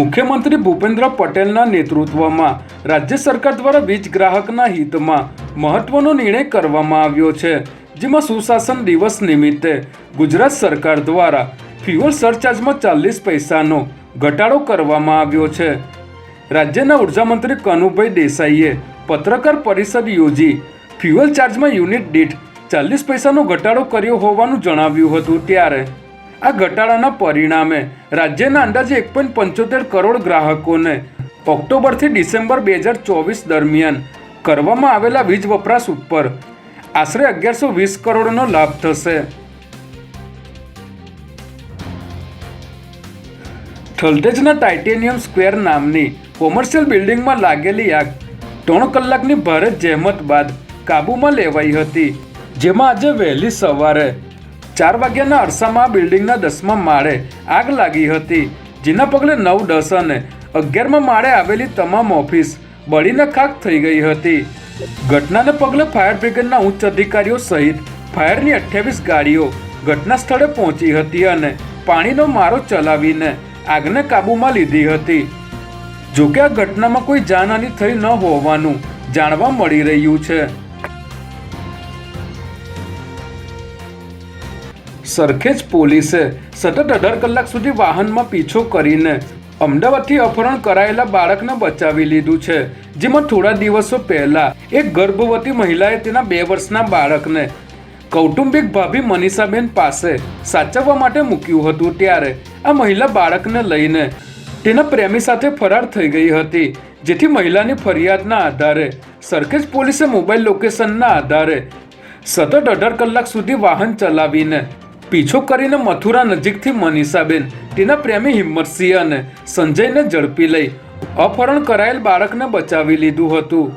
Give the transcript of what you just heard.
મુખ્યમંત્રી ભૂપેન્દ્ર પટેલના નેતૃત્વમાં રાજ્ય સરકાર દ્વારા વીજ ગ્રાહકના હિતમાં મહત્વનો નિર્ણય કરવામાં આવ્યો છે, જેમાં સુશાસન દિવસ નિમિત્તે ગુજરાત સરકાર દ્વારા ફ્યુઅલ સરચાર્જમાં 40 પૈસાનો ઘટાડો કરવામાં આવ્યો છે। રાજ્યના ઉર્જામંત્રી કનુભાઈ દેસાઈએ પત્રકાર પરિષદ યોજી ફ્યુઅલ ચાર્જમાં યુનિટ દીઠ 40 પૈસાનો ઘટાડો કર્યો હોવાનું જણાવ્યું હતું। ત્યારે આ ઘટાડાના પરિણામે રાજ્યના અંદાજે 1.75 કરોડ ગ્રાહકોને ઓક્ટોબરથી ડિસેમ્બર 2024 દરમિયાન કરવામાં આવેલા વીજ વપરાશ ઉપર આશરે 1120 કરોડનો લાભ થશે। થલતેજના ટાઇટેનિયમ સ્ક્વેર નામની કોમર્શિયલ બિલ્ડિંગમાં લાગેલી આગ 3 કલાકની ભારે જહેમત બાદ કાબૂમાં લેવાઈ હતી, જેમાં આજે વહેલી સવારે 4 વાગ્યાના અરસામાં બિલ્ડિંગના 10મા માળે આગ લાગી હતી, જેના પગલે 9, 10 અને 11મા માળે આવેલી તમામ ઓફિસ બળીને ખાખ થઈ ગઈ હતી। ઘટનાને પગલે ફાયર બ્રિગેડના ઉચ્ચ અધિકારીઓ સહિત ફાયરની 28 ગાડીઓ ઘટના સ્થળે પહોંચી હતી અને પાણીનો મારો ચલાવીને આગને કાબૂમાં લીધી હતી। જોકે આ ઘટનામાં કોઈ જાનહાનિ થઈ ન હોવાનું જાણવા મળી રહ્યું છે। સરખેજ પોલીસે સતત 18 કલાક સુધી વાહનમાં પીછો કરીને અમદાવાદથી અપહરણ કરાયેલા બાળકને બચાવી લીધું છે, જેમાં થોડા દિવસો પહેલા એક ગર્ભવતી મહિલાએ તેના 2 વર્ષના બાળકને કૌટુંબિક ભાભી મનીષાબેન પાસે સાચવવા માટે મૂક્યું હતું। ત્યારે આ મહિલા બાળકને લઈને તેના પ્રેમી સાથે ફરાર થઈ ગઈ હતી, જેથી મહિલાની ફરિયાદના આધારે સરખેજ પોલીસે મોબાઈલ લોકેશનના આધારે સતત 18 કલાક સુધી વાહન ચલાવીને પીછો કરીને મથુરા નજીકથી મનીષાબેન, તેના પ્રેમી હિંમતસિંહ અને સંજયને ઝડપી લઈ અપહરણ કરાયેલ બાળકને બચાવી લીધું હતું।